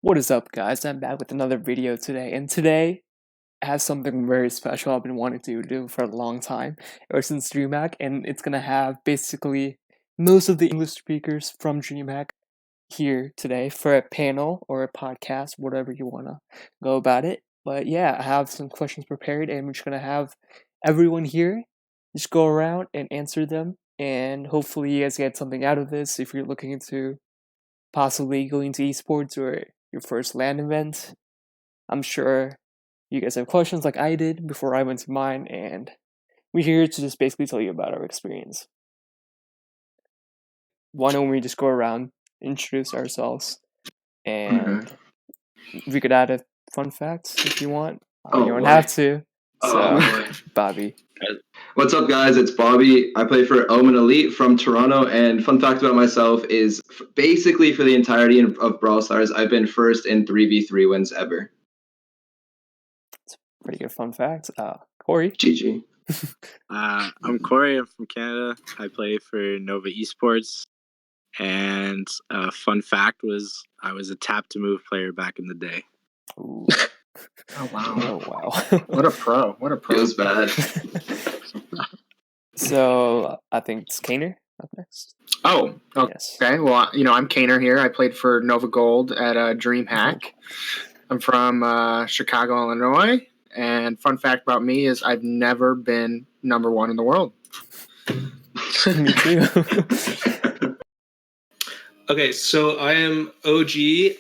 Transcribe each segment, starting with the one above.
What is up, guys? I'm back with another video today, and today has something very special I've been wanting to do for a long time, ever since Dreamhack, and it's gonna have basically most of the English speakers from Dreamhack here today for a panel or a podcast, whatever you wanna go about it. But yeah, I have some questions prepared, and we're just gonna have everyone here just go around and answer them, and hopefully you guys get something out of this if you're looking into possibly going to esports or your first LAN event. I'm sure you guys have questions like I did before I went to mine, and we're here to just basically tell you about our experience. Why don't we just go around, introduce ourselves, and we could add a fun fact if you want. You don't have to. So, Bobby. What's up, guys? It's Bobby. I play for Omen Elite from Toronto, and fun fact about myself is basically for the entirety of Brawl Stars, I've been first in 3v3 wins ever. It's a pretty good fun fact. Corey. GG. I'm Corey. I'm from Canada. I play for Nova Esports. And fun fact was I was a tap to move player back in the day. Ooh. Oh wow! Oh wow! What a pro! What a pro! Feels bad. So I think it's Kaner up next. Oh, okay. Yes. Well, I'm Kaner here. I played for Nova Gold at Dreamhack. I'm from Chicago, Illinois. And fun fact about me is I've never been number one in the world. Me too. Okay, so I am OG.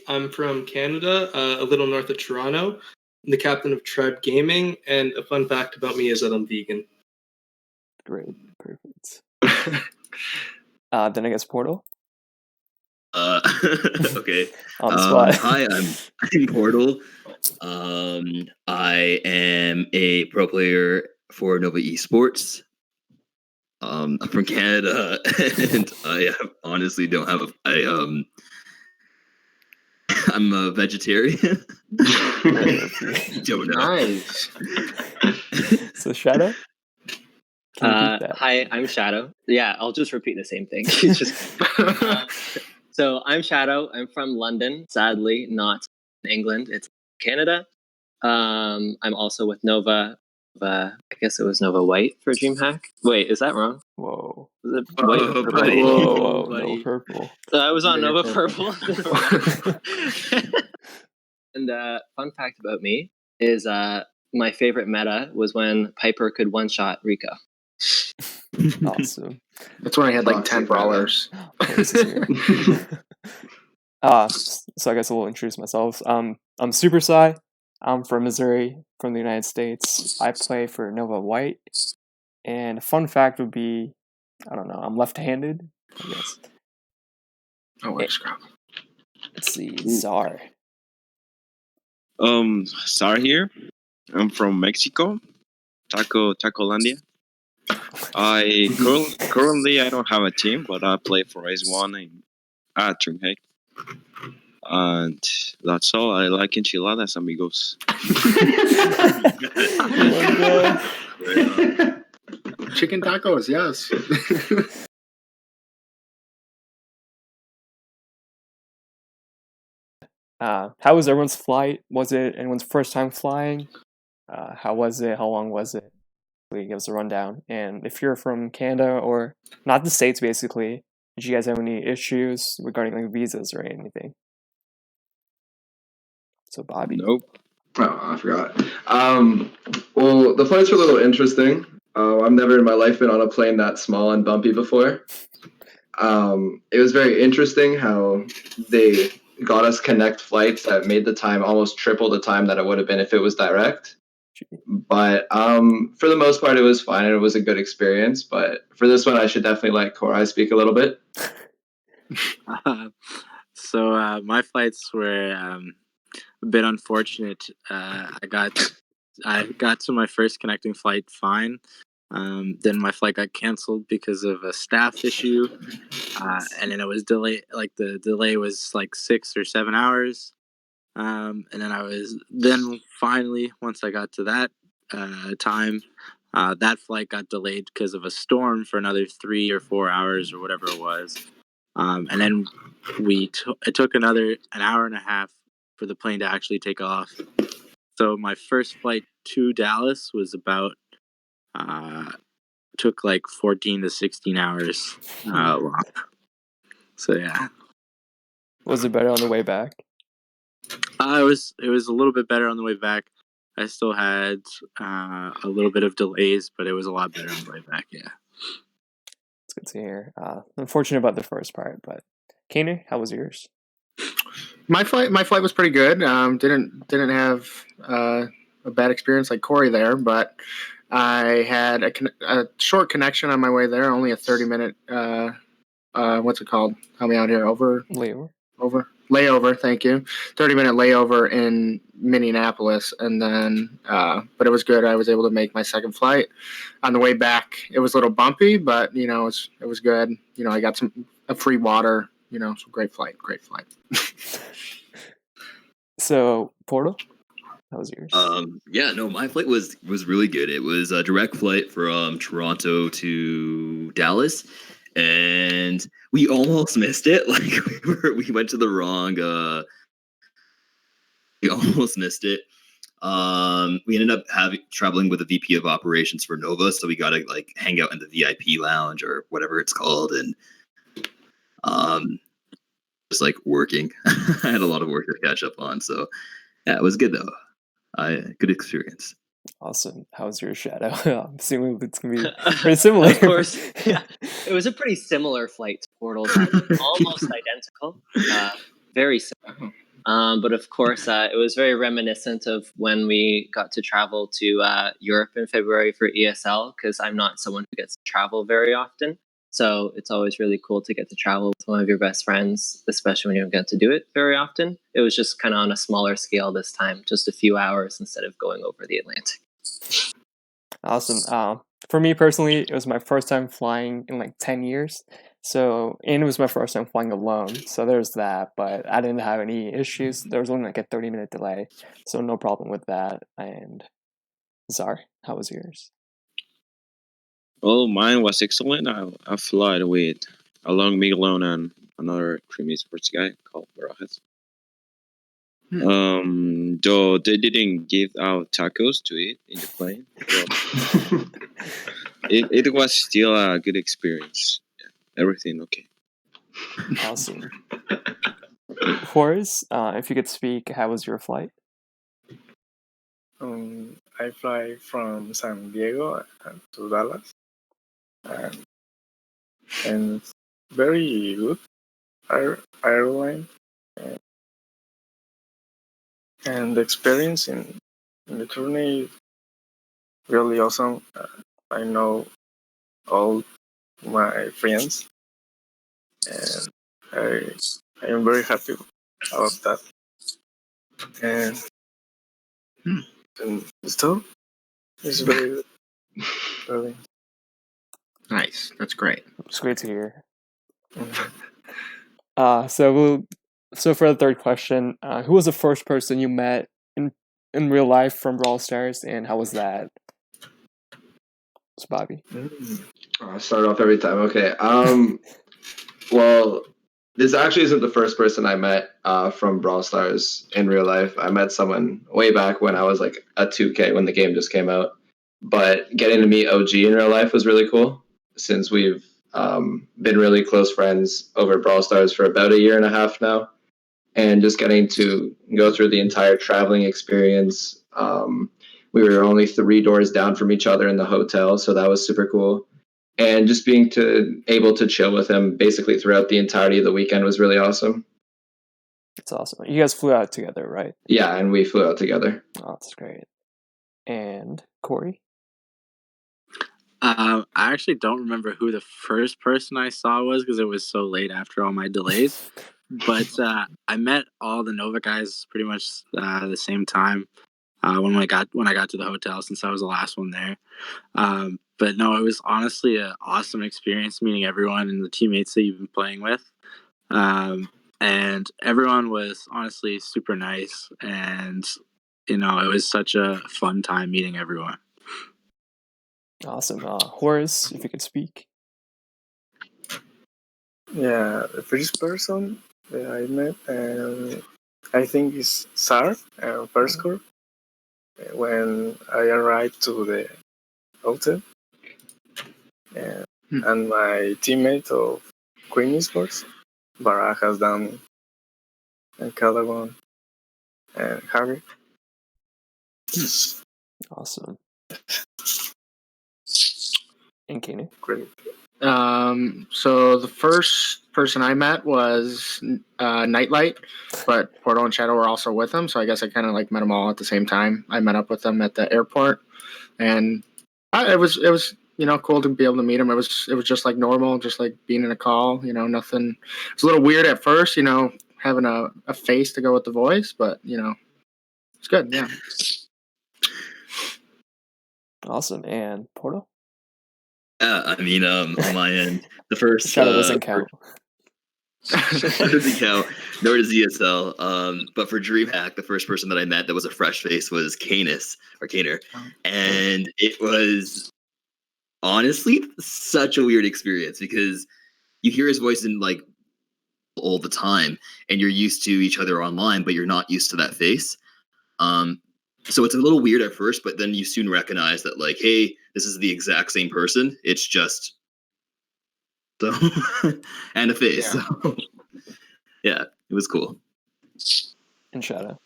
I'm from Canada, a little north of Toronto. I'm the captain of Tribe Gaming, and a fun fact about me is that I'm vegan. Great, perfect. Then I guess Portal. Okay. On the spot. Hi, I'm Portal. I am a pro player for Nova Esports. I'm from Canada, and I honestly don't have I'm a vegetarian. Don't know. Nice. So Shadow. Hi, I'm Shadow. Yeah, I'll just repeat the same thing. So I'm Shadow. I'm from London. Sadly, not England. It's Canada. I'm also with Nova. I guess it was Nova White for Dreamhack. Wait, is that wrong? Whoa. Was it white or purple? Buddy. Whoa, buddy. no purple. So I was on Yeah, Nova Purple. And fun fact about me is my favorite meta was when Piper could one-shot Rico. Awesome. That's when I had like 10 brawlers. So I guess I will introduce myself. I'm Super Sai. I'm from Missouri, from the United States. I play for Nova White. And a fun fact would be, I don't know, I'm left-handed, I guess. Oh, what a scrap. Let's see, Czar. Sar here. I'm from Mexico, Tacolandia. Currently I don't have a team, but I play for Ace One at Dreamhack. And that's all. I like enchiladas, amigos. Chicken tacos, yes. How was everyone's flight? Was it anyone's first time flying? How was it? How long was it? Give us a rundown. And if you're from Canada or not the States, basically, did you guys have any issues regarding like visas or anything? So Bobby. Nope. Oh, I forgot. Well, the flights were a little interesting. I've never in my life been on a plane that small and bumpy before. It was very interesting how they got us connect flights that made the time almost triple the time that it would have been if it was direct. But for the most part, it was fine and it was a good experience. But for this one, I should definitely let Korai speak a little bit. So my flights were a bit unfortunate. I got to my first connecting flight fine. Then my flight got canceled because of a staff issue, and then it was delayed. Like the delay was like 6 or 7 hours. And then finally, once I got to that time, that flight got delayed because of a storm for another 3 or 4 hours or whatever it was. And then it took an hour and a half for the plane to actually take off. So my first flight to Dallas was about took like 14 to 16 hours long. So yeah, Was it better on the way back? it was a little bit better on the way back. I still had a little bit of delays, but it was a lot better on the way back. Yeah. It's good to hear. Unfortunate about the first part, but Kaner, how was yours? My flight was pretty good. Didn't have a bad experience like Corey there, but I had a short connection on my way there. Only a 30-minute what's it called? Help me out here. Layover. Thank you. 30-minute layover in Minneapolis, and then but it was good. I was able to make my second flight. On the way back, it was a little bumpy, but it was good. I got a free water. So great flight. So Portal, how was yours? Yeah, no, my flight was really good. It was a direct flight from Toronto to Dallas, and we almost missed it. Like we went to the wrong. We almost missed it. We ended up traveling with a VP of operations for Nova, so we got to like hang out in the VIP lounge or whatever it's called, and just like working. I had a lot of work to catch up on, so yeah, it was good though. Good experience. Awesome. How's your Shadow? I'm assuming it's gonna be pretty similar. Of course, yeah. It was a pretty similar flight to Portals, almost identical, very similar. But of course, it was very reminiscent of when we got to travel to Europe in February for ESL, because I'm not someone who gets to travel very often. So it's always really cool to get to travel with one of your best friends, especially when you don't get to do it very often. It was just kind of on a smaller scale this time, just a few hours instead of going over the Atlantic. Awesome. For me personally, it was my first time flying in like 10 years. So, and it was my first time flying alone. So there's that, but I didn't have any issues. There was only like a 30-minute delay. So no problem with that. And Zar, how was yours? Well, mine was excellent. I flew with along Miguelon and another creamy sports guy called Barajas. Though they didn't give out tacos to eat in the plane, it was still a good experience. Yeah, everything okay. Awesome. Horace, if you could speak, how was your flight? I fly from San Diego to Dallas, and it's very good airline, and the experience in the journey is really awesome. I know all my friends, and I am very happy about that. And still, it's very good. Really. Nice. That's great. It's great to hear. Mhm. So for the third question, who was the first person you met in real life from Brawl Stars, and how was that? It's Bobby. I start off every time. Okay. Well, this actually isn't the first person I met from Brawl Stars in real life. I met someone way back when I was like a 2K when the game just came out. But getting to meet OG in real life was really cool, since we've been really close friends over Brawl Stars for about a year and a half now. And just getting to go through the entire traveling experience. We were only 3 doors down from each other in the hotel, so that was super cool. And just being able to chill with him basically throughout the entirety of the weekend was really awesome. It's awesome. You guys flew out together, right? Yeah, and we flew out together. Oh, that's great. And Corey? I actually don't remember who the first person I saw was because it was so late after all my delays. But I met all the Nova guys pretty much the same time when I got to the hotel, since I was the last one there. But no, it was honestly an awesome experience meeting everyone and the teammates that you've been playing with. And everyone was honestly super nice, and it was such a fun time meeting everyone. Awesome. Horace, if you could speak. Yeah, the first person that I met I think it's SAR, first course, when I arrived to the hotel. And my teammate of Queen Sports, Barajas, Dami, and Calagon, and Harry. Awesome. And Kenny? Great. So the first person I met was Nightlight, but Portal and Shadow were also with him. So I guess I kind of like met them all at the same time. I met up with them at the airport, and it was cool to be able to meet him. It was just like normal, just like being in a call. Nothing. It's a little weird at first, having a face to go with the voice, but it's good. Yeah. Awesome. And Portal? I mean, on my end, the first Shadow doesn't count. doesn't count, nor does ESL. But for DreamHack, the first person that I met that was a fresh face was Kaner, and it was honestly such a weird experience because you hear his voice in like all the time, and you're used to each other online, but you're not used to that face. So it's a little weird at first, but then you soon recognize that, like, hey, this is the exact same person. It's just so and a face. Yeah. So yeah, it was cool. And Shadow?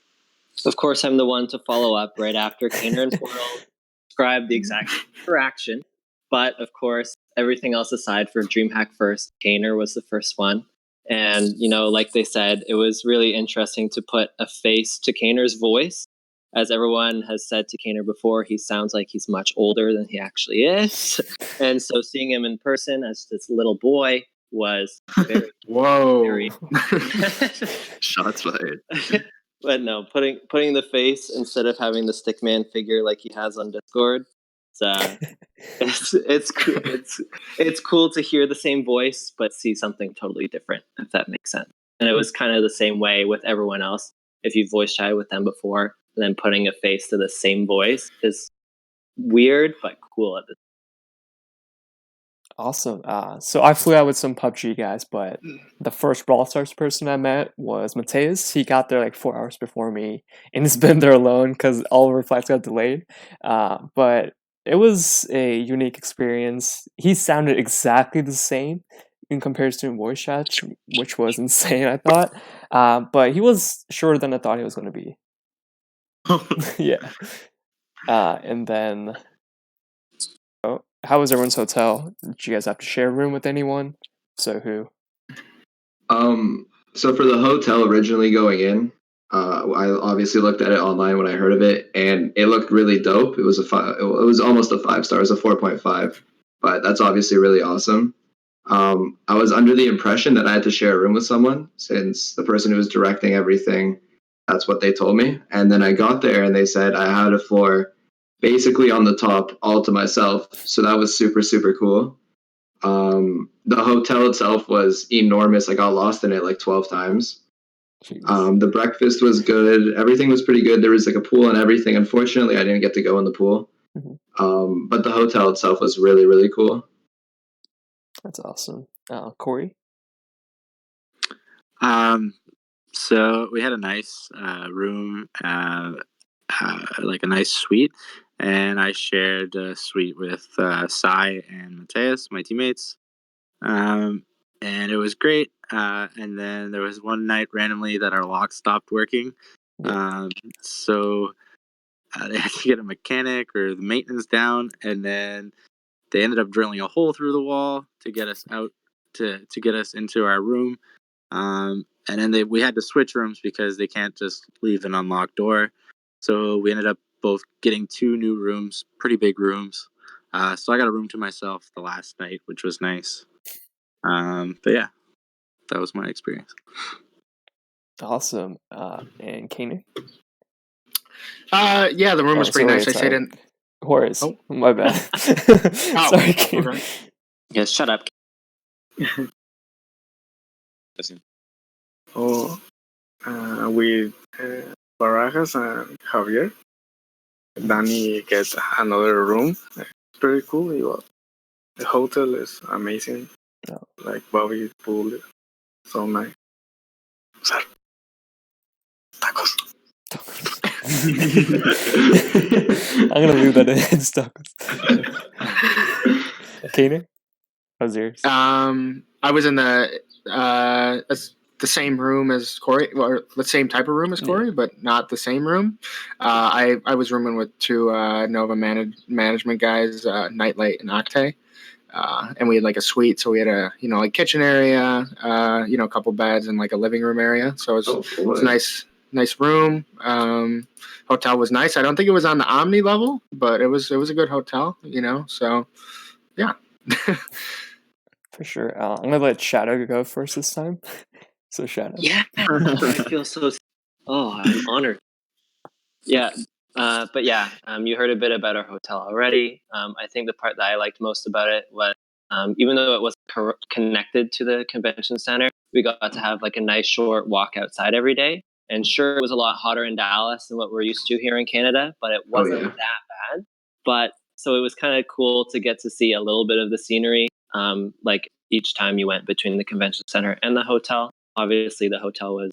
Of course, I'm the one to follow up right after Kaner and Portal describe the exact interaction. But of course, everything else aside, for DreamHack first, Kaner was the first one. And, like they said, it was really interesting to put a face to Kaner's voice. As everyone has said to Kaner before, he sounds like he's much older than he actually is. And so seeing him in person as this little boy was very, Whoa. very... Shots fired. But no, putting the face instead of having the stickman figure like he has on Discord, it's cool to hear the same voice but see something totally different, if that makes sense. And it was kind of the same way with everyone else. If you voice chatted with them before, then putting a face to the same voice is weird but cool at the Awesome. So I flew out with some PUBG guys, but the first Brawl Stars person I met was Mateus. He got there like 4 hours before me, and he's been there alone because all of our flights got delayed. But it was a unique experience. He sounded exactly the same in comparison to voice chat, which was insane, I thought. But he was shorter than I thought he was going to be. Yeah. And then... Oh, how was everyone's hotel? Did you guys have to share a room with anyone? So who? So for the hotel originally going in, I obviously looked at it online when I heard of it, and it looked really dope. It was it was almost a 5-star. It was a 4.5, but that's obviously really awesome. I was under the impression that I had to share a room with someone since the person who was directing everything, that's what they told me. And then I got there and they said I had a floor basically on the top all to myself. So that was super, super cool. The hotel itself was enormous. I got lost in it like 12 times. The breakfast was good. Everything was pretty good. There was like a pool and everything. Unfortunately, I didn't get to go in the pool. But the hotel itself was really, really cool. That's awesome. Corey? So we had a nice room, like a nice suite, and I shared a suite with Sai and Mateus, my teammates, and it was great. And then there was one night randomly that our lock stopped working, so they had to get a mechanic or the maintenance down, and then they ended up drilling a hole through the wall to get us out to get us into our room. And then we had to switch rooms because they can't just leave an unlocked door. So we ended up both getting 2 new rooms, pretty big rooms. So I got a room to myself the last night, which was nice. But yeah, that was my experience. Awesome. And Kaner? Yeah, the room was pretty nice. I stayed in. Horace. Oh. My bad. Sorry, Kaner. Okay. Yes, shut up. With Barajas and Javier, Danny gets another room. Pretty cool. The hotel is amazing. Like Bobby pool, so nice. I'm gonna leave that in stock. Kaner, how's yours? I was in the same room as Corey, or the same type of room as Corey, but not the same room. I was rooming with two Nova management guys, Nightlight and Octay. And we had like a suite, so we had a like kitchen area, a couple beds and like a living room area. So it was nice room. Hotel was nice. I don't think it was on the Omni level, but it was a good hotel. So yeah. For sure. I'm gonna let Shadow go first this time. So Shadow. Yeah, I feel so. Oh, I'm honored. Yeah, but yeah, you heard a bit about our hotel already. I think the part that I liked most about it was, even though it wasn't connected to the convention center, we got to have like a nice short walk outside every day. And sure, it was a lot hotter in Dallas than what we're used to here in Canada, but it wasn't that bad. But so it was kind of cool to get to see a little bit of the scenery, like each time you went between the convention center and the hotel. Obviously, the hotel was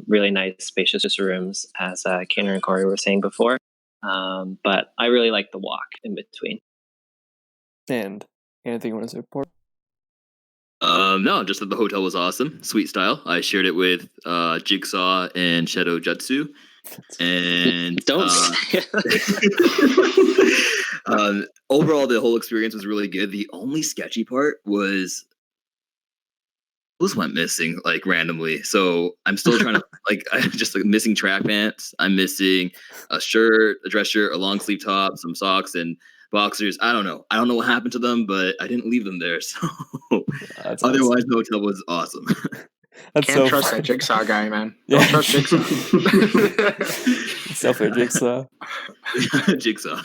really nice, spacious rooms, as Kaner and Corey were saying before. But I really like the walk in between. And anything you want to support? No, just that the hotel was awesome, sweet style. I shared it with Jigsaw and Shadow Jutsu, and Don't overall the whole experience was really good. The only sketchy part was clothes went missing like randomly, so I'm still trying to I'm just like missing track pants. I'm missing a shirt, a dress shirt, a long sleeve top, some socks, and boxers. I don't know what happened to them, but I didn't leave them there. So otherwise, the hotel was awesome. Can't trust that Jigsaw guy, man. Yeah. Don't trust Jigsaw. Selfie Jigsaw. Jigsaw.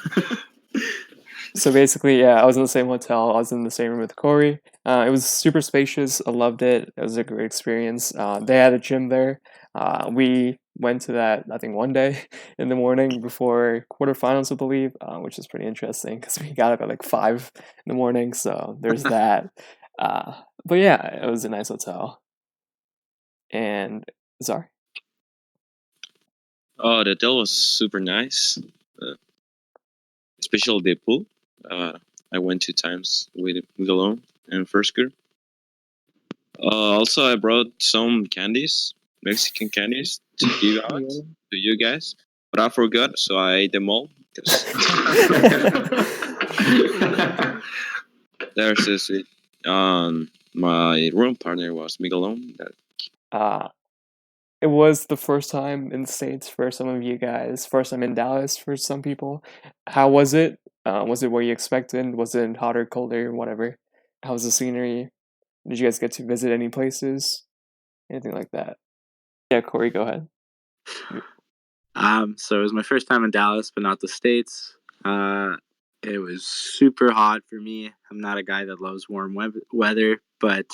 So basically, yeah, I was in the same hotel. I was in the same room with Corey. It was super spacious. I loved it. It was a great experience. They had a gym there. We went to that, I think, one day in the morning before quarterfinals, I believe, which is pretty interesting because we got up at like 5 in the morning. So there's that. But yeah, it was a nice hotel. And sorry. Oh, the hotel was super nice, especially the pool. I went 2 times with alone and first group. Also, I brought some candies, Mexican candies, to give out to you guys, but I forgot, so I ate them all. There's this. My room partner was Miguelon. It was the first time in the States for some of you guys, first time in Dallas for some people. How was it? Was it what you expected? Was it hotter, colder, whatever? How was the scenery? Did you guys get to visit any places? Anything like that? Yeah, Corey, go ahead. So it was my first time in Dallas, but not the States. It was super hot for me. I'm not a guy that loves warm weather, but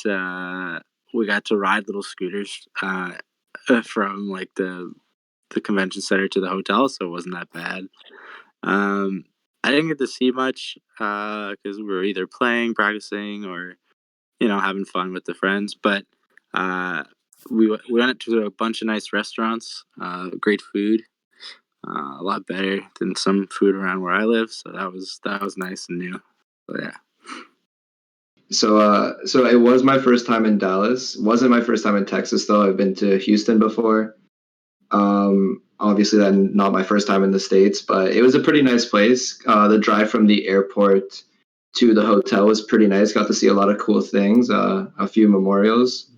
we got to ride little scooters from like the convention center to the hotel, so it wasn't that bad. I didn't get to see much because we were either playing, practicing, or having fun with the friends. But we went to a bunch of nice restaurants, great food, a lot better than some food around where I live. So that was nice and new. But yeah. So it was my first time in Dallas. Wasn't my first time in Texas though. I've been to Houston before. Obviously, then not my first time in the States, but it was a pretty nice place. The drive from the airport to the hotel was pretty nice. Got to see a lot of cool things, a few memorials.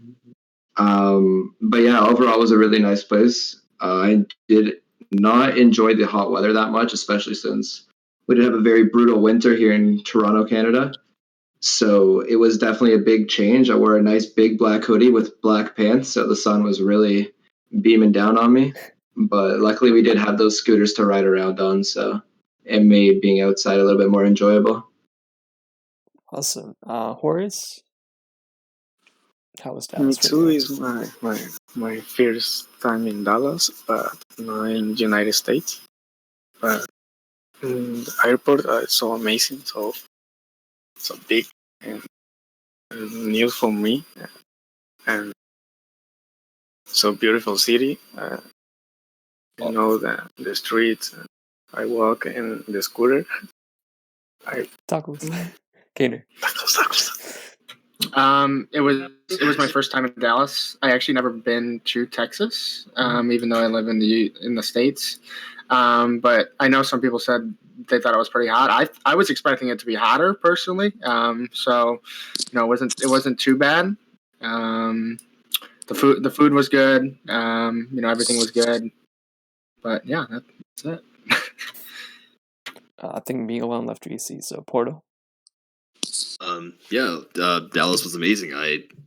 But yeah, overall, it was a really nice place. I did not enjoy the hot weather that much, especially since we did have a very brutal winter here in Toronto, Canada. So it was definitely a big change. I wore a nice big black hoodie with black pants, so the sun was really beaming down on me. But luckily, we did have those scooters to ride around on, so it made being outside a little bit more enjoyable. Awesome. Horace? How was Me Dallas for too you? is my first time in Dallas, but not in United States. But the airport is so amazing, so big and new for me, and so beautiful city. You know, the streets. I walk in the scooter. Tacos. Kaner. Tacos. It was my first time in Dallas. I actually never been to Texas, even though I live in the States. But I know some people said they thought it was pretty hot. I was expecting it to be hotter personally. So it wasn't too bad. The food was good. Everything was good. But yeah, that's it. I think being alone left you easy. So Porto. Dallas was amazing.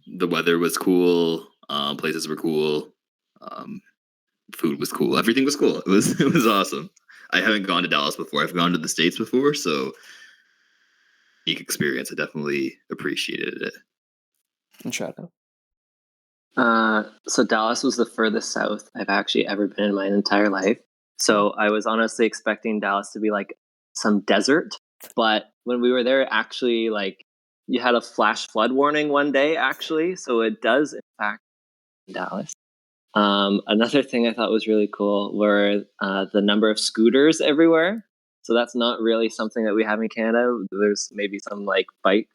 The weather was cool. Places were cool. Food was cool. Everything was cool. It was awesome. I haven't gone to Dallas before. I've gone to the States before, so unique experience. I definitely appreciated it. And Shadow. So Dallas was the furthest south I've actually ever been in my entire life. So I was honestly expecting Dallas to be like some desert, but when we were there, actually, like you had a flash flood warning one day, actually. So it does, in fact, in Dallas. Another thing I thought was really cool were the number of scooters everywhere. So that's not really something that we have in Canada. There's maybe some like bike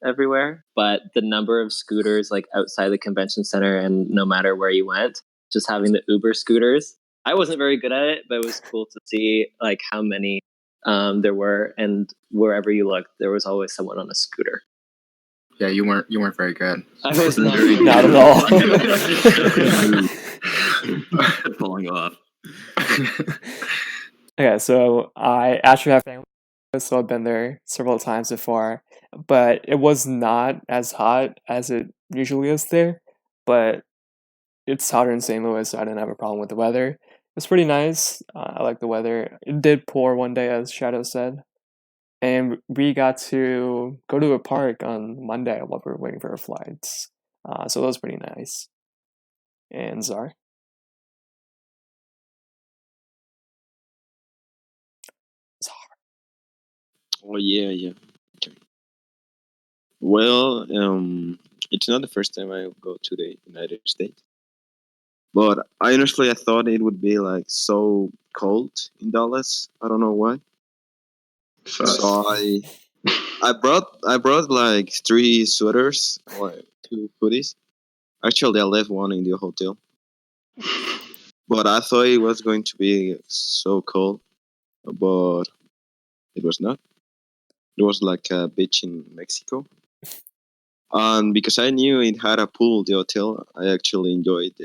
everywhere, but the number of scooters like outside the convention center and no matter where you went, just having the Uber scooters. I wasn't very good at it, but it was cool to see like how many there were, and wherever you looked, there was always someone on a scooter. Yeah, you weren't very good. I was not. Not at all. Falling off. Okay, so I actually have family, so I've been there several times before, but it was not as hot as it usually is there. But it's hotter in St. Louis, so I didn't have a problem with the weather. It's pretty nice. I like the weather. It did pour one day, as Shadow said, and we got to go to a park on Monday while we were waiting for our flights. So that was pretty nice. And Zar. Oh yeah. Okay. Well, it's not the first time I go to the United States, but I thought it would be like so cold in Dallas. I don't know why. So I brought like 3 sweaters, like 2 hoodies. Actually, I left one in the hotel, but I thought it was going to be so cold, but it was not. It was like a beach in Mexico. And because I knew it had a pool, the hotel, I actually enjoyed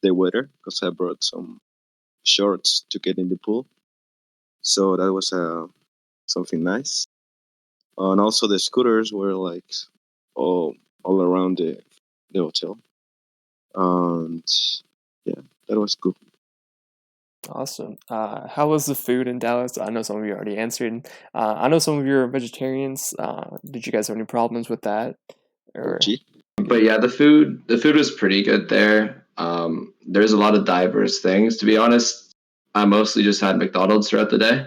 the weather because I brought some shorts to get in the pool. So that was something nice. And also the scooters were like all around the hotel. And yeah, that was good. Awesome. How was the food in Dallas? I know some of you already answered. I know some of you are vegetarians. Did you guys have any problems with that? Or Gee. But yeah, the food was pretty good there. There's a lot of diverse things. To be honest, I mostly just had McDonald's throughout the day.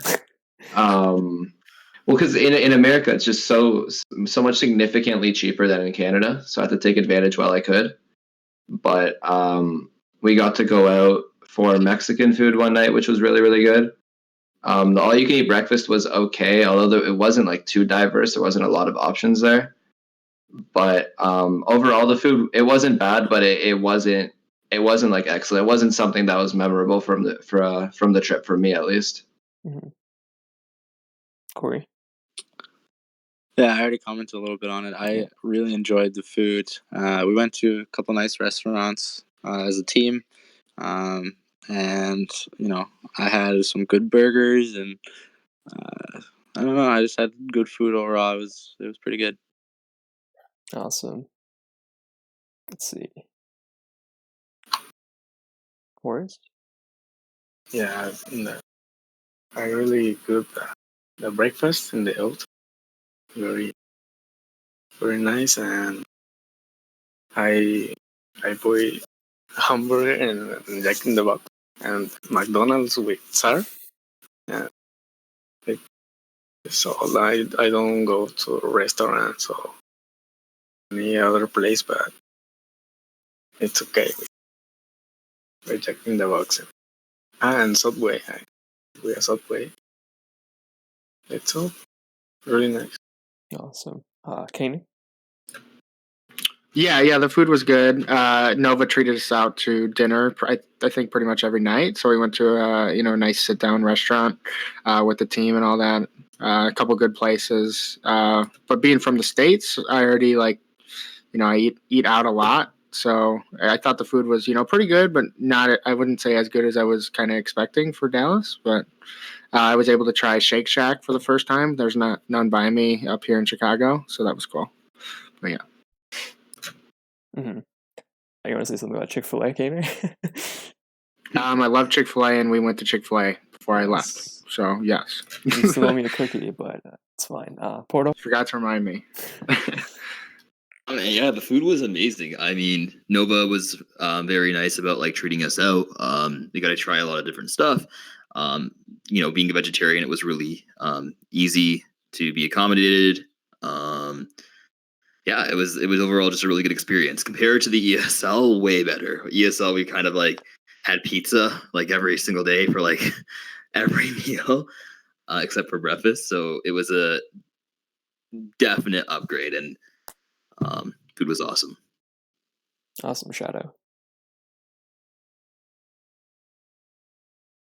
Well, because in America, it's just so much significantly cheaper than in Canada, so I had to take advantage while I could. But we got to go out for Mexican food one night, which was really, really good. The all-you-can-eat breakfast was okay, although it wasn't like too diverse. There wasn't a lot of options there. But overall, the food, it wasn't bad, but it wasn't like excellent. It wasn't something that was memorable from the trip for me, at least. Corey? Yeah, I already commented a little bit on it. I really enjoyed the food. We went to a couple nice restaurants as a team, and I had some good burgers, and I don't know. I just had good food overall. It was pretty good. Awesome. Let's see. Forrest? Yeah, I really good the breakfast in the hotel. Very very nice, and I buy hamburger and Jack in the Box and McDonald's with Sar. Yeah, so I don't go to restaurants or any other place, but it's okay with Jack in the Box. And Subway. We have Subway. It's all really nice. Awesome. Kanan? Yeah, the food was good. Nova treated us out to dinner. I think pretty much every night. So we went to a nice sit down restaurant with the team and all that. A couple good places. But being from the States, I already I eat out a lot. So I thought the food was pretty good, but not. I wouldn't say as good as I was kind of expecting for Dallas. But I was able to try Shake Shack for the first time. There's none by me up here in Chicago, so that was cool. But yeah. Mm-hmm. You want to say something about Chick-fil-A, Kanan? I love Chick-fil-A, and we went to Chick-fil-A before I left. So yes. You still owe me a cookie, but it's fine. Portal? Forgot to remind me. Yeah, the food was amazing. I mean, Nova was very nice about treating us out. We got to try a lot of different stuff. Being a vegetarian, it was really easy to be accommodated. Yeah, it was overall just a really good experience compared to the ESL. Way better. ESL, we kind of had pizza every single day for every meal, except for breakfast. So it was a definite upgrade, and food was awesome. Awesome, Shadow.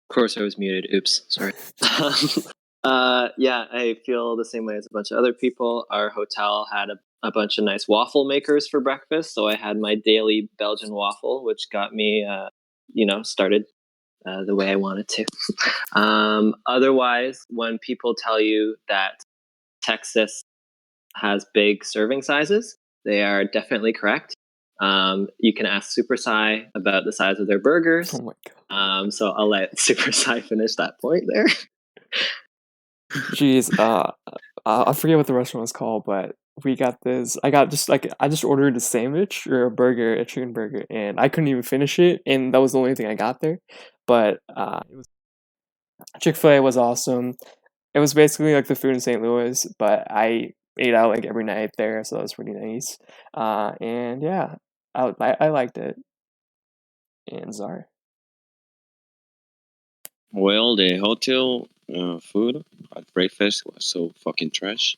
Of course, I was muted. Oops, sorry. Yeah, I feel the same way as a bunch of other people. Our hotel had a bunch of nice waffle makers for breakfast, so I had my daily Belgian waffle, which got me, started the way I wanted to. Otherwise, when people tell you that Texas has big serving sizes, they are definitely correct. You can ask Super Sai about the size of their burgers. Oh my god. So I'll let Super Sai finish that point there. Jeez, I forget what the restaurant was called, but we got this. I just ordered a sandwich or a chicken burger, and I couldn't even finish it, and that was the only thing I got there. But it was Chick-fil-A was awesome. It was basically like the food in St. Louis, but I ate out every night there, so that was pretty nice. And yeah, I liked it. And Zar. Well, the hotel food at breakfast was so fucking trash.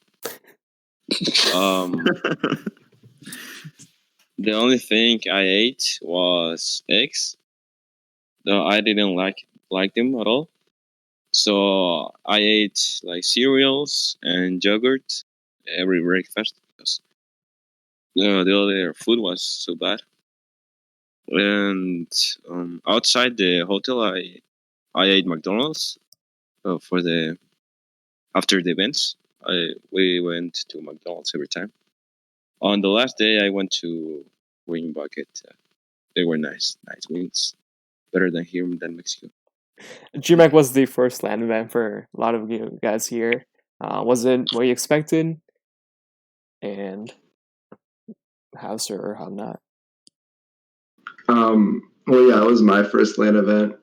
The only thing I ate was eggs. No, I didn't like them at all. So I ate cereals and yogurt every breakfast because the other food was so bad. And outside the hotel, I ate McDonald's for the after the events. We went to McDonald's every time. On the last day, I went to Wing Bucket. They were nice wings, better than here than Mexico. Dreamhack was the first LAN event for a lot of you guys here. Was it what you expected? And how so or how not? Well, yeah, it was my first LAN event.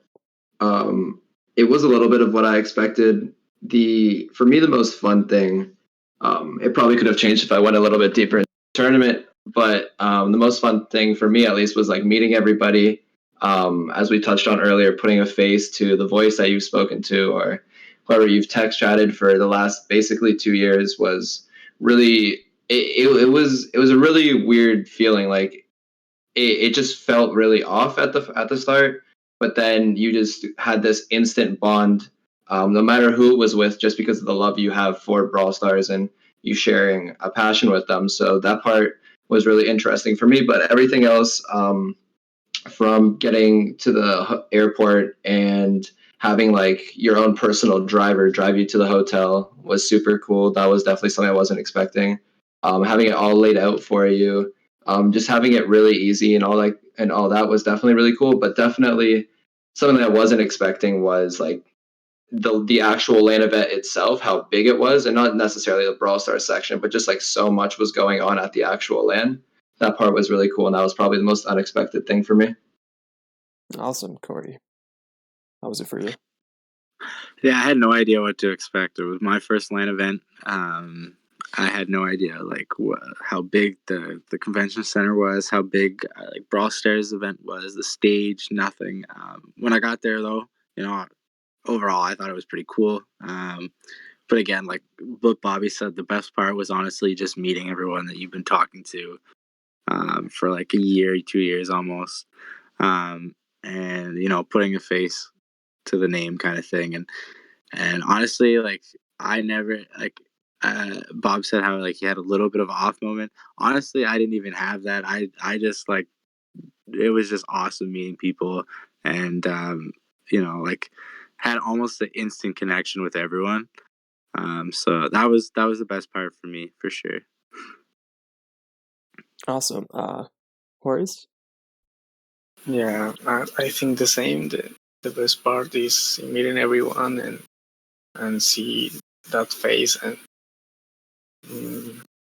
It was a little bit of what I expected. For me, the most fun thing, it probably could have changed if I went a little bit deeper in the tournament, but the most fun thing for me, at least, was meeting everybody. As we touched on earlier, putting a face to the voice that you've spoken to or whoever you've text chatted for the last basically 2 years was really it was a really weird feeling. It just felt really off at the start, but then you just had this instant bond, no matter who it was with, just because of the love you have for Brawl Stars and you sharing a passion with them. So that part was really interesting for me. But everything else, from getting to the airport and having your own personal driver drive you to the hotel was super cool. That was definitely something I wasn't expecting. Having it all laid out for you, just having it really easy and all that was definitely really cool. But definitely something that I wasn't expecting was the actual LAN event itself, how big it was, and not necessarily the Brawl Stars section, but just so much was going on at the actual LAN. That part was really cool, and that was probably the most unexpected thing for me. Awesome, Corey. How was it for you? Yeah, I had no idea what to expect. It was my first LAN event. I had no idea how big the convention center was, how big Brawl Stars event was, the stage, nothing. When I got there though, overall, I thought it was pretty cool. But again, like what Bobby said, the best part was honestly just meeting everyone that you've been talking to for like a year, 2 years almost, and putting a face to the name kind of thing. And honestly, like I never like. Bob said how like he had a little bit of off moment. Honestly, I didn't even have that. I just like it was just awesome meeting people and like had almost an instant connection with everyone. So that was the best part for me for sure. Awesome. Horace? Yeah, I think the same. The best part is meeting everyone and see that face and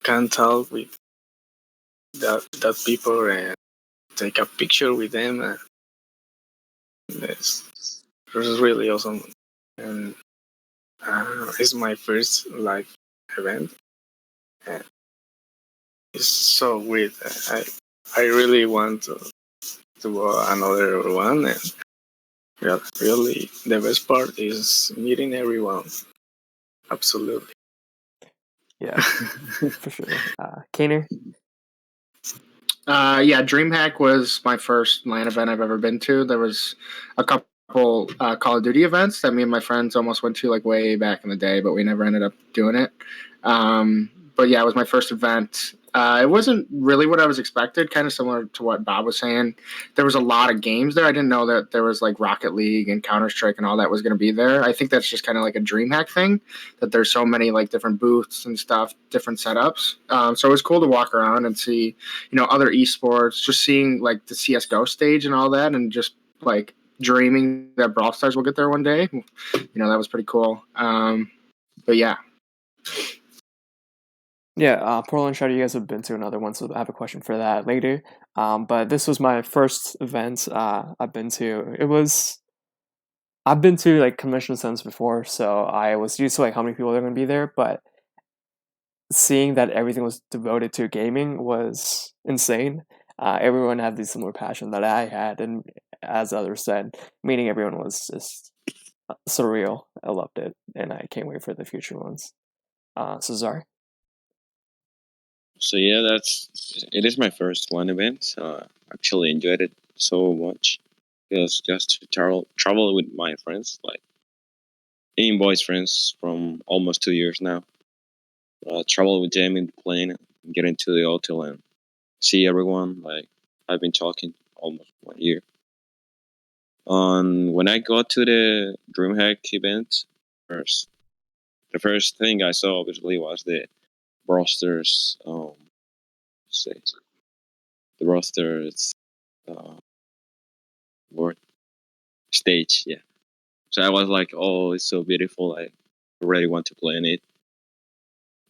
can talk with that people and take a picture with them. And it's really awesome. And it's my first live event, and it's so weird. I really want to go another one, and yeah, really the best part is meeting everyone. Absolutely. Yeah, for sure. Kaner? Yeah, Dreamhack was my first LAN event I've ever been to. There was a couple Call of Duty events that me and my friends almost went to like way back in the day, but we never ended up doing it. But yeah, it was my first event. It wasn't really what I was expected, kind of similar to what Bob was saying. There was a lot of games there. I didn't know that there was like Rocket League and Counter-Strike and all that was going to be there. I think that's just kind of like a Dreamhack thing, that there's so many like different booths and stuff, different setups. So it was cool to walk around and see, other esports, just seeing like the CSGO stage and all that, and just like dreaming that Brawl Stars will get there one day. That was pretty cool. But yeah. Yeah, Portland Shredder, you guys have been to another one, so I have a question for that later. But this was my first event I've been to. I've been to like convention centers before, so I was used to like how many people are going to be there, but seeing that everything was devoted to gaming was insane. Everyone had the similar passion that I had, and as others said, meeting everyone was just surreal. I loved it, and I can't wait for the future ones. Cesar? So yeah, it is my first one event. So I actually enjoyed it so much because just to travel with my friends, like being boys friends from almost 2 years now. Travel with them in the plane, get into the hotel and see everyone. Like I've been talking almost 1 year. When I got to the DreamHack event, the first thing I saw obviously was the Brawl Stars. Say the Brawl Stars word stage. Yeah. So I was like, oh, it's so beautiful. I already want to play in it.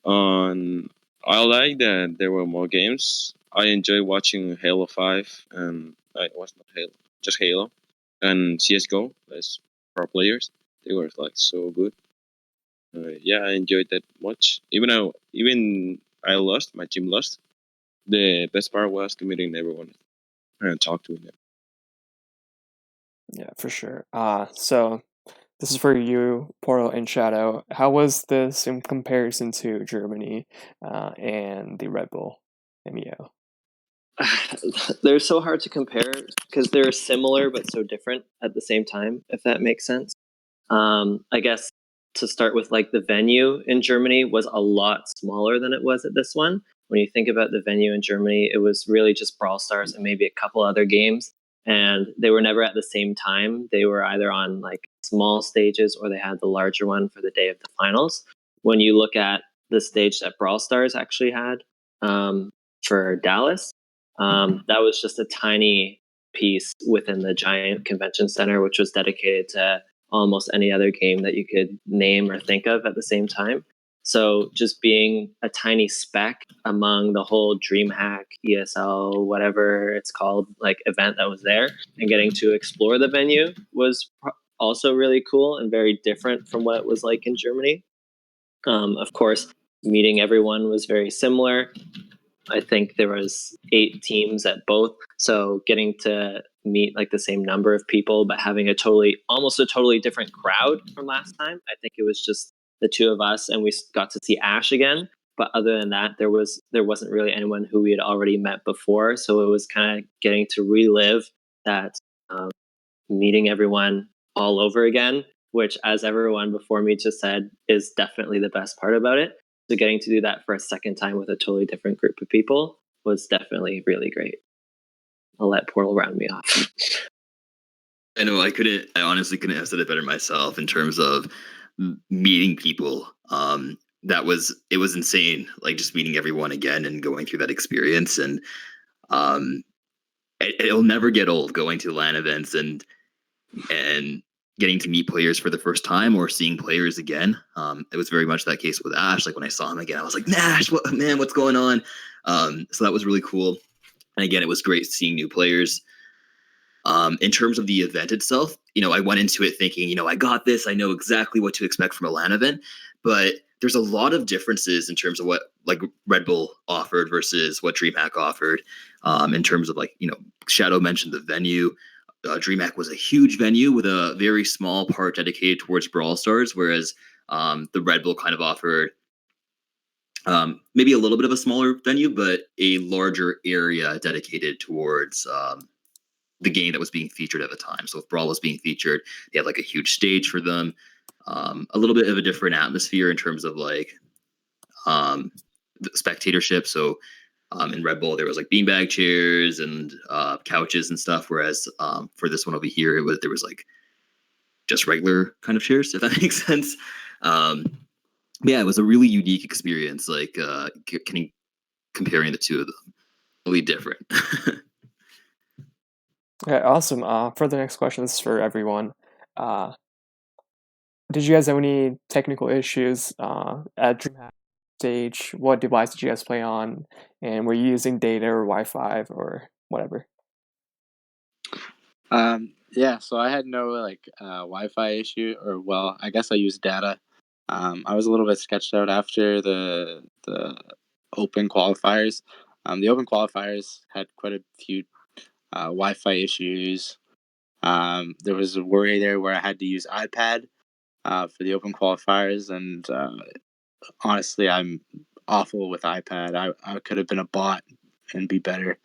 I like that there were more games. I enjoy watching Halo 5 and it was not Halo, just Halo and CS:GO as pro players. They were like so good. Yeah, I enjoyed that much. Even I lost, my team lost. The best part was to meeting everyone and talk to them. Yeah, for sure. So this is for you, Portal and Shadow. How was this in comparison to Germany and the Red Bull MEO? They're so hard to compare because they're similar but so different at the same time, if that makes sense. I guess to start with, like the venue in Germany was a lot smaller than it was at this one. When you think about the venue in Germany, it was really just Brawl Stars and maybe a couple other games, and they were never at the same time. They were either on like small stages or they had the larger one for the day of the finals. When you look at the stage that Brawl Stars actually had for Dallas, that was just a tiny piece within the giant convention center, which was dedicated to almost any other game that you could name or think of at the same time. So just being a tiny speck among the whole DreamHack, ESL, whatever it's called, like event that was there, and getting to explore the venue was also really cool and very different from what it was like in Germany. Of course, meeting everyone was very similar. I think there was 8 teams at both. So getting to meet like the same number of people, but having almost a totally different crowd from last time. I think it was just the 2 of us, and we got to see Ash again. But other than that, there wasn't really anyone who we had already met before. So it was kind of getting to relive that meeting everyone all over again, which, as everyone before me just said, is definitely the best part about it. So getting to do that for a second time with a totally different group of people was definitely really great. I'll let Portal round me off. I know I honestly couldn't have said it better myself in terms of meeting people. It was insane. Like just meeting everyone again and going through that experience, and it'll never get old going to LAN events and getting to meet players for the first time or seeing players again. It was very much that case with Ash. Like when I saw him again, I was like, Nash, what's going on? So that was really cool. And again, it was great seeing new players. In terms of the event itself, I went into it thinking, I got this. I know exactly what to expect from a LAN event, but there's a lot of differences in terms of what like Red Bull offered versus what Dreamhack offered. In terms of Shadow mentioned the venue. Dreamhack was a huge venue with a very small part dedicated towards Brawl Stars, whereas the Red Bull kind of offered maybe a little bit of a smaller venue, but a larger area dedicated towards the game that was being featured at the time. So if Brawl was being featured, they had like a huge stage for them, a little bit of a different atmosphere in terms of like the spectatorship. So in Red Bull, there was like beanbag chairs and couches and stuff. Whereas for this one over here, there was like just regular kind of chairs, if that makes sense. Yeah, it was a really unique experience. Like comparing the two of them, really different. Okay, awesome. For the next question, this is for everyone. Did you guys have any technical issues at Dreamhack stage? What device did you guys play on? And were you using data or Wi-Fi or whatever? Yeah, so I had no Wi-Fi issue, or well, I guess I used data. I was a little bit sketched out after the open qualifiers. The open qualifiers had quite a few Wi-Fi issues. There was a worry there where I had to use iPad for the open qualifiers, and honestly, I'm awful with iPad. I could have been a bot and be better.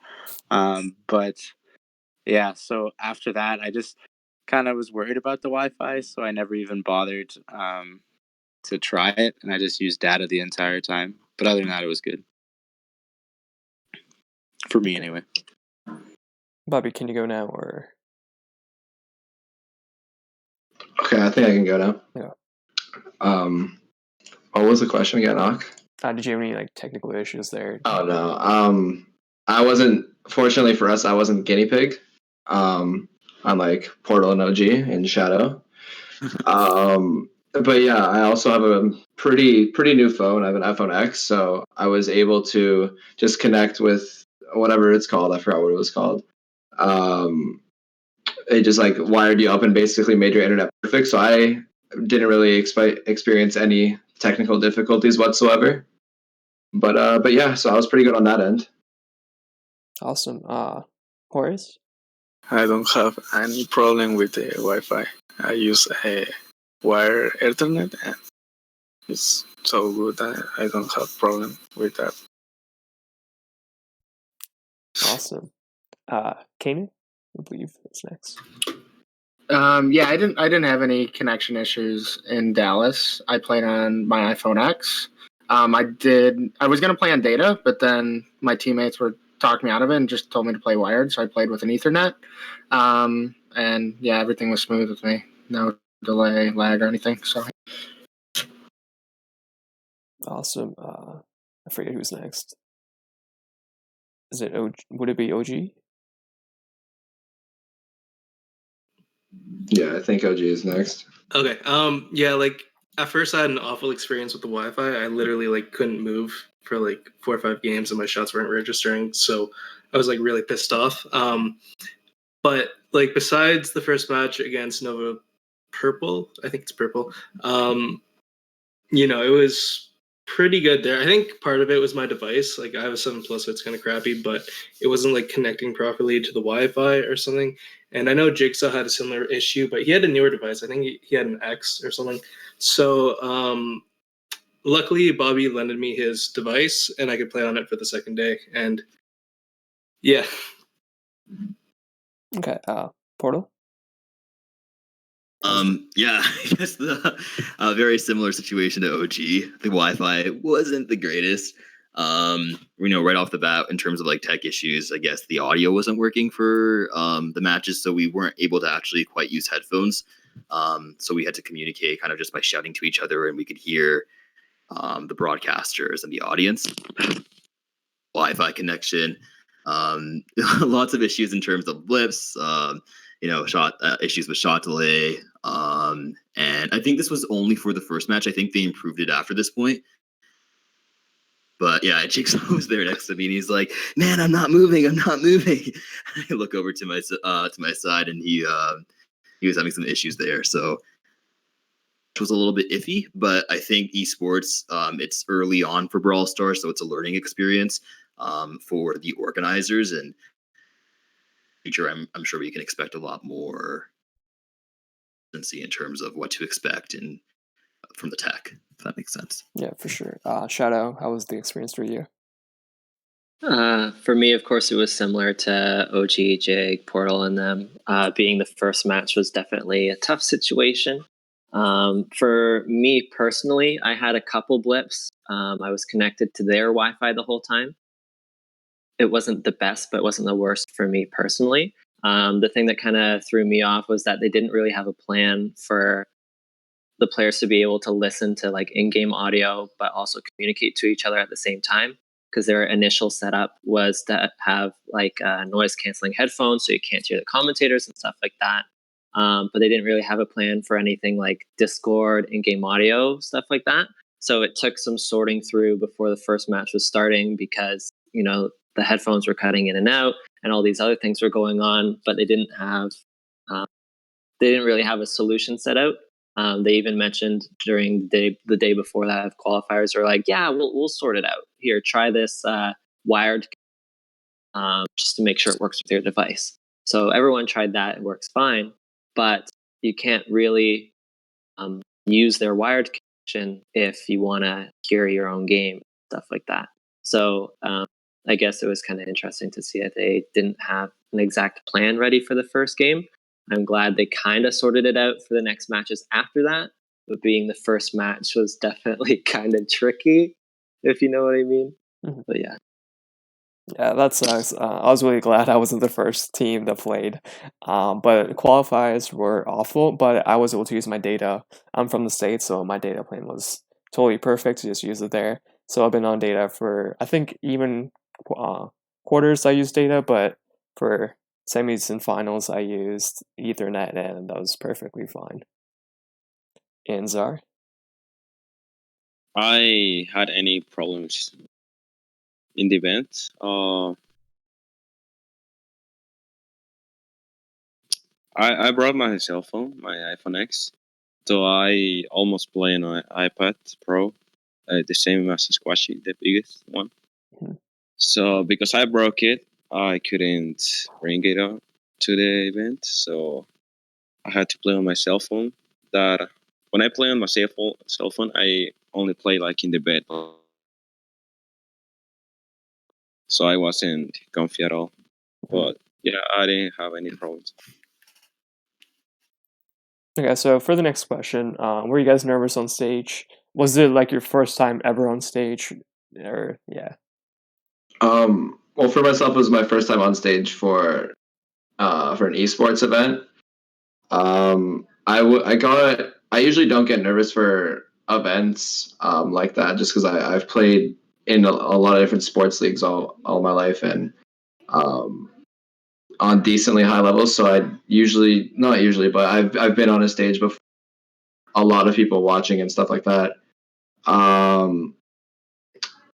But yeah, so after that, I just kind of was worried about the Wi-Fi, so I never even bothered to try it, and I just used data the entire time. But other than that, it was good for me anyway. Bobby, can you go now or? Okay, I think I can go now. Yeah. What was the question again, Ak? Did you have any like technical issues there? Oh no. I wasn't. Fortunately for us, I wasn't guinea pig. Unlike Portal and OG and Shadow. But yeah, I also have a pretty new phone. I have an iPhone X, so I was able to just connect with whatever it's called. I forgot what it was called. It just like wired you up and basically made your internet perfect. So I didn't really experience any technical difficulties whatsoever. But yeah, so I was pretty good on that end. Awesome. Horace? I don't have any problem with the Wi-Fi. I use a wire Ethernet, and it's so good. I don't have problem with that. Awesome. Kanan, I believe is next. Yeah, I didn't have any connection issues in Dallas. I played on my iPhone X. I was gonna play on data, but then my teammates were talking me out of it and just told me to play wired, so I played with an Ethernet. And yeah, everything was smooth with me. No delay, lag, or anything. So Awesome. I forget who's next. Is it OG? Would it be OG? Yeah, I think OG is next. Okay. Yeah, like at first I had an awful experience with the Wi-Fi. I literally like couldn't move for like 4 or 5 games and my shots weren't registering. So I was like really pissed off. But like besides the first match against Nova Purple, I think it's Purple, it was pretty good there. I think part of it was my device. Like I have a 7 Plus, so it's kind of crappy, but it wasn't like connecting properly to the Wi-Fi or something. And I know Jigsaw had a similar issue, but he had a newer device. I think he had an X or something. So luckily, Bobby lended me his device, and I could play on it for the second day. And yeah. Okay, Portal? Yeah, I guess the very similar situation to OG. The Wi-Fi wasn't the greatest. Right off the bat, in terms of like tech issues, I guess the audio wasn't working for the matches, so we weren't able to actually quite use headphones. So we had to communicate kind of just by shouting to each other, and we could hear the broadcasters and the audience. Wi-Fi connection, lots of issues in terms of blips, shot issues with shot delay, and I think this was only for the first match. I think they improved it after this point. But yeah, Jigsaw was there next to me, and he's like, "Man, I'm not moving. I look over to my side, and he was having some issues there. So it was a little bit iffy, but I think esports, it's early on for Brawl Stars, so it's a learning experience for the organizers, and future I'm sure we can expect a lot more in terms of what to expect from the tech, if that makes sense. Yeah, for sure. Shadow, how was the experience for you? For me, of course, it was similar to OG, Jig, Portal, and them. Being the first match was definitely a tough situation. For me personally, I had a couple blips. I was connected to their Wi-Fi the whole time. It wasn't the best, but it wasn't the worst for me personally. The thing that kind of threw me off was that they didn't really have a plan for the players to be able to listen to like in-game audio, but also communicate to each other at the same time. Because their initial setup was to have like noise canceling headphones, so you can't hear the commentators and stuff like that. But they didn't really have a plan for anything like Discord, in-game audio, stuff like that. So it took some sorting through before the first match was starting, because the headphones were cutting in and out, and all these other things were going on. But they didn't really have a solution set out. They even mentioned during the day before that of qualifiers, are like, yeah, we'll sort it out. Here, try this wired, just to make sure it works with your device. So everyone tried that; it works fine. But you can't really use their wired connection if you want to hear your own game, stuff like that. So I guess it was kind of interesting to see that they didn't have an exact plan ready for the first game. I'm glad they kind of sorted it out for the next matches after that. But being the first match was definitely kind of tricky, if you know what I mean. Mm-hmm. But yeah. Yeah, that sucks. I was really glad I wasn't the first team that played. But qualifiers were awful, but I was able to use my data. I'm from the States, so my data plan was totally perfect to just use it there. So I've been on data for, I think, even quarters I used data, but for semis and finals I used Ethernet, and that was perfectly fine. And Zar? I had any problems in the event. I brought my cell phone, my iPhone X, so I almost play on an iPad Pro, the same as Squashy, the biggest one. Mm-hmm. So because I broke it, I couldn't bring it up to the event, so I had to play on my cell phone. That when I play on my cell phone, I only play like in the bed, so I wasn't comfy at all. But yeah, I didn't have any problems. Okay, so for the next question, were you guys nervous on stage? Was it like your first time ever on stage? Or yeah. Well, for myself, it was my first time on stage for an esports event. I usually don't get nervous for events like that, just because I've played in a lot of different sports leagues all my life, and on decently high levels. So not usually, but I've been on a stage before, a lot of people watching and stuff like that.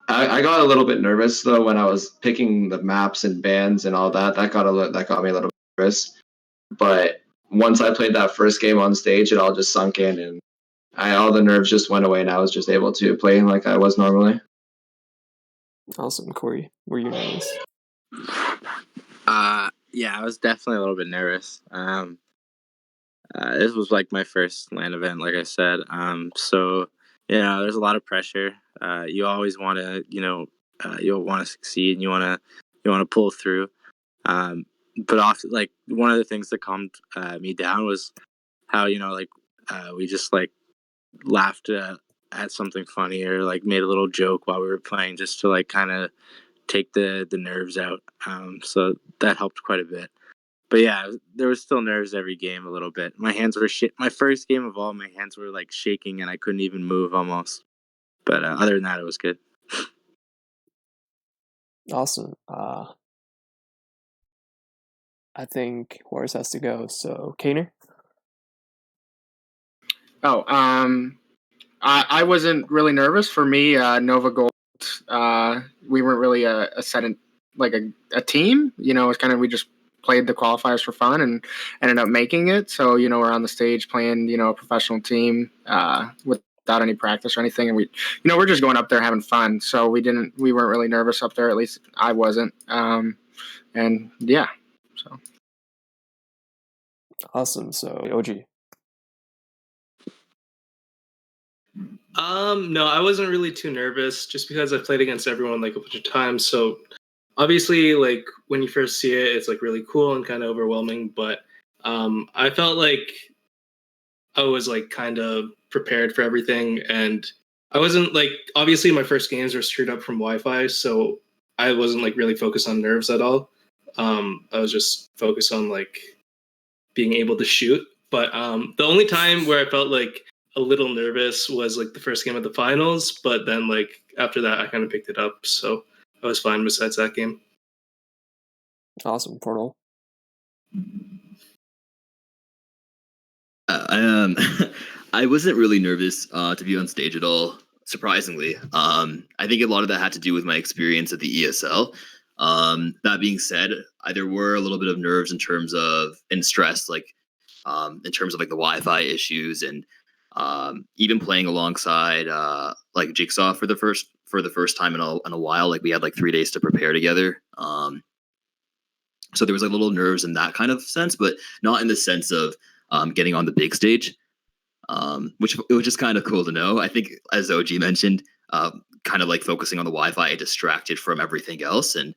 I got a little bit nervous though when I was picking the maps and bands and all that. That got me a little bit nervous. But once I played that first game on stage, it all just sunk in, and all the nerves just went away, and I was just able to play like I was normally. Awesome, Corey. Were you nervous? Yeah, I was definitely a little bit nervous. This was like my first LAN event, like I said. So yeah, there's a lot of pressure. You always want to, you'll want to succeed, and you want to pull through. But often, like one of the things that calmed me down was how we just like laughed at something funny or like made a little joke while we were playing, just to like kind of take the nerves out. So that helped quite a bit. But yeah, there was still nerves every game a little bit. My hands were my first game of all, my hands were like shaking and I couldn't even move almost. But other than that, it was good. Awesome. I think Horace has to go. So, Kaner? Oh, I wasn't really nervous. For me, Nova Gold, we weren't really a set in, like a team. You know, it's kind of, we just played the qualifiers for fun and ended up making it. So, you know, we're on the stage playing, you know, a professional team without any practice or anything. And we, you know, we're just going up there having fun. So we weren't really nervous up there. At least I wasn't. And yeah, so. Awesome. So, OG. No, I wasn't really too nervous just because I've played against everyone like a bunch of times. So obviously, like when you first see it, it's like really cool and kind of overwhelming. But I felt like I was like kind of prepared for everything, and I wasn't like, obviously my first games were screwed up from Wi-Fi, so I wasn't like really focused on nerves at all. I was just focused on like being able to shoot. But the only time where I felt like a little nervous was like the first game of the finals, but then like after that I kind of picked it up, so I was fine besides that game. Awesome, Portal. I wasn't really nervous to be on stage at all. Surprisingly, I think a lot of that had to do with my experience at the ESL. That being said, there were a little bit of nerves and stress, like in terms of like the Wi-Fi issues, and even playing alongside like Jigsaw for the first time in a while. Like we had like 3 days to prepare together. So there was like little nerves in that kind of sense, but not in the sense of getting on the big stage, which is kind of cool to know. I think, as OG mentioned, kind of like focusing on the Wi-Fi, it distracted from everything else, and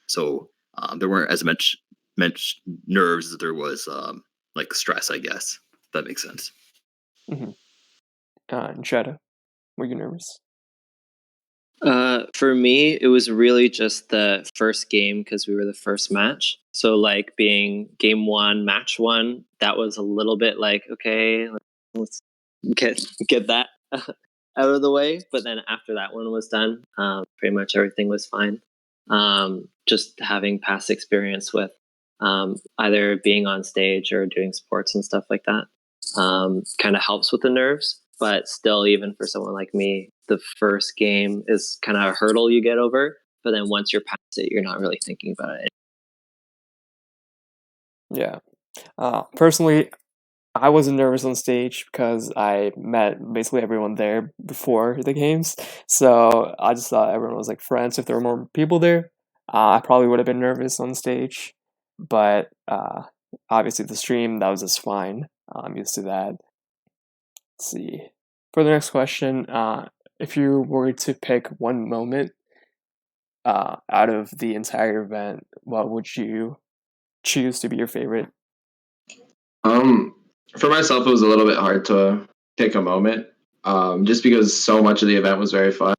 so there weren't as much nerves as there was like stress, I guess. If that makes sense. Mm-hmm. Shadow, were you nervous? For me, it was really just the first game because we were the first match. So like being game 1, match 1, that was a little bit like, okay, let's get that out of the way. But then after that one was done, pretty much everything was fine. Just having past experience with either being on stage or doing sports and stuff like that kind of helps with the nerves. But still, even for someone like me, the first game is kind of a hurdle you get over. But then once you're past it, you're not really thinking about it. Yeah. Personally, I wasn't nervous on stage because I met basically everyone there before the games. So I just thought everyone was like friends. If there were more people there, I probably would have been nervous on stage. But obviously, the stream, that was just fine. I'm used to that. Let's see. For the next question, if you were to pick one moment out of the entire event, what would you choose to be your favorite? For myself, it was a little bit hard to pick a moment, just because so much of the event was very fun.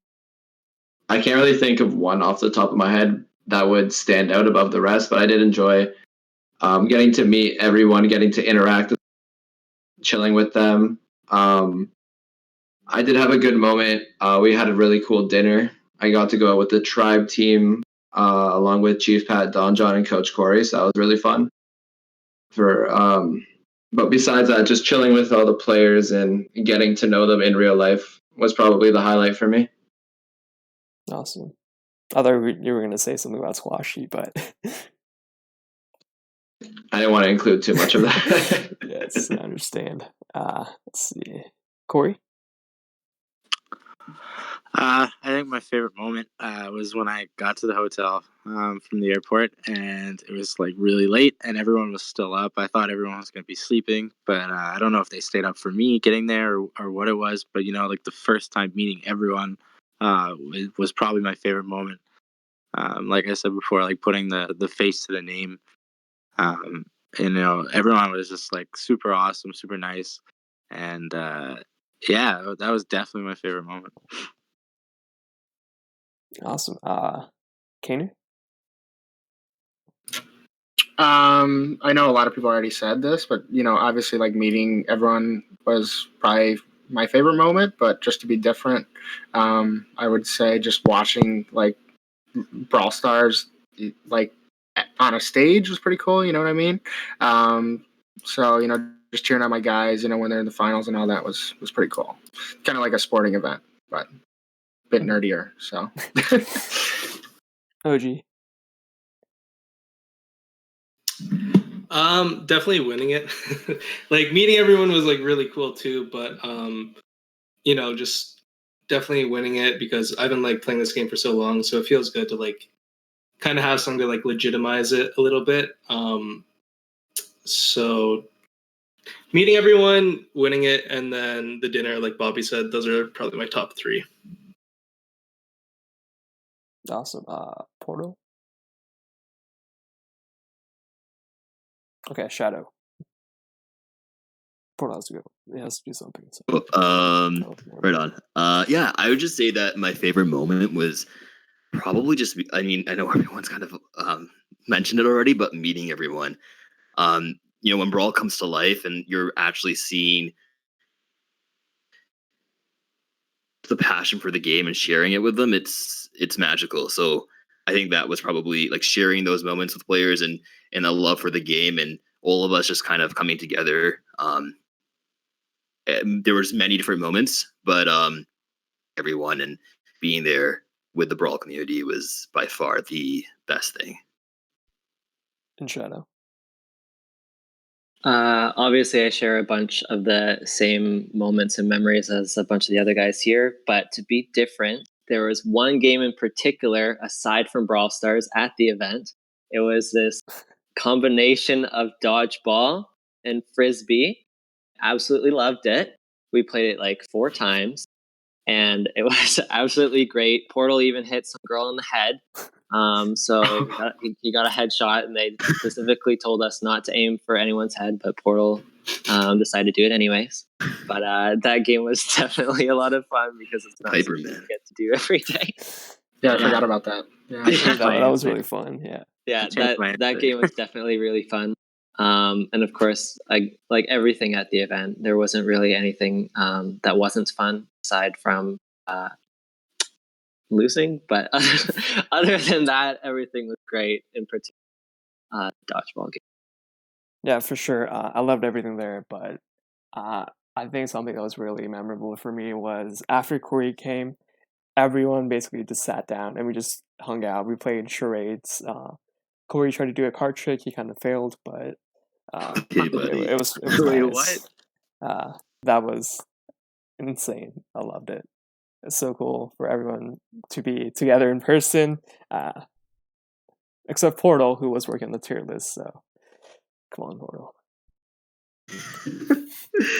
I can't really think of one off the top of my head that would stand out above the rest, but I did enjoy getting to meet everyone, getting to interact, chilling with them. I did have a good moment. We had a really cool dinner. I got to go out with the tribe team along with Chief Pat, Don John, and Coach Corey, so that was really fun. But besides that, just chilling with all the players and getting to know them in real life was probably the highlight for me. Awesome. I thought you were going to say something about squashy, but I didn't want to include too much of that. yes, I understand. Let's see. Corey? I think my favorite moment was when I got to the hotel from the airport, and it was like really late, and everyone was still up. I thought everyone was going to be sleeping, but I don't know if they stayed up for me getting there or what it was. But like the first time meeting everyone was probably my favorite moment. Like I said before, like putting the face to the name, and everyone was just like super awesome, super nice, and yeah, that was definitely my favorite moment. Awesome. Kaner? I know a lot of people already said this, but obviously, like meeting everyone was probably my favorite moment. But just to be different, I would say just watching like Brawl Stars, like on a stage was pretty cool. You know what I mean? So just cheering on my guys, when they're in the finals and all that was pretty cool. Kind of like a sporting event, but a bit nerdier. So. OG? Definitely winning it. Like meeting everyone was like really cool too, but just definitely winning it because I've been like playing this game for so long, so it feels good to like kind of have something to like legitimize it a little bit. So meeting everyone, winning it, and then the dinner, like Bobby said, those are probably my top 3. Awesome. Portal? Okay, Shadow. Portal has to go. It has to do something. So. Right on. Yeah, I would just say that my favorite moment was probably just, I know everyone's kind of mentioned it already, but meeting everyone. When Brawl comes to life and you're actually seeing the passion for the game and sharing it with them, it's magical. So I think that was probably like sharing those moments with players and a love for the game and all of us just kind of coming together. There was many different moments, but everyone and being there with the Brawl community was by far the best thing. And Shadow? Obviously, I share a bunch of the same moments and memories as a bunch of the other guys here, but to be different, there was one game in particular, aside from Brawl Stars, at the event. It was this combination of dodgeball and frisbee. Absolutely loved it. We played it like 4 times, and it was absolutely great. Portal even hit some girl in the head. So he got a headshot, and they specifically told us not to aim for anyone's head, but Portal decided to do it anyways. But that game was definitely a lot of fun because it's not something you get to do every day. Yeah, I forgot about that. Yeah, that was really fun. Yeah. Yeah, that game was definitely really fun. And of course, like everything at the event, there wasn't really anything that wasn't fun aside from losing. But other than that, everything was great. In particular, dodgeball game. Yeah, for sure. I loved everything there, but I think something that was really memorable for me was after Corey came, everyone basically just sat down and we just hung out. We played charades. Corey tried to do a card trick. He kind of failed, but it was Wait, nice. That was insane. I loved it. It's so cool for everyone to be together in person, except Portal, who was working on the tier list. So, come on, Portal.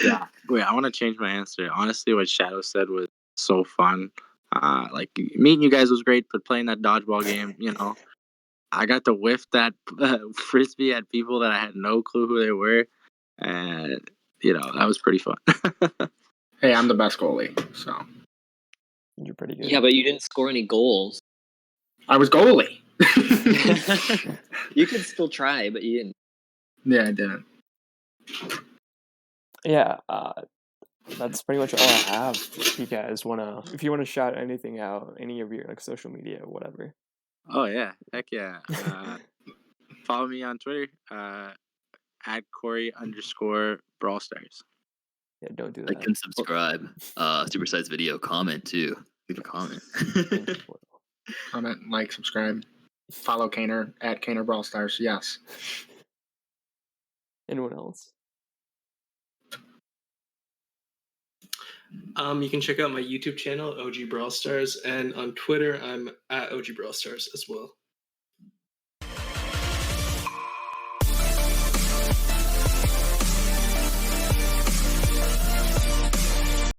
Yeah. Wait, I want to change my answer. Honestly, what Shadow said was so fun. Like meeting you guys was great, but playing that dodgeball game, I got to whiff that frisbee at people that I had no clue who they were, and that was pretty fun. Hey, I'm the best goalie, so you're pretty good. Yeah, but you didn't score any goals. I was goalie. You could still try, but you didn't. Yeah, I didn't. Yeah, that's pretty much all I have. If you wanna shout anything out, any of your like social media or whatever. Oh yeah, heck yeah! Follow me on Twitter at Corey_Brawl Stars. Yeah, don't do that. Like and subscribe. Supersize video, comment too. Leave a comment. Comment, like, subscribe. Follow Kaner at Kaner Brawl Stars. Yes. Anyone else? You can check out my YouTube channel, OG Brawl Stars, and on Twitter, I'm at OG Brawl Stars as well.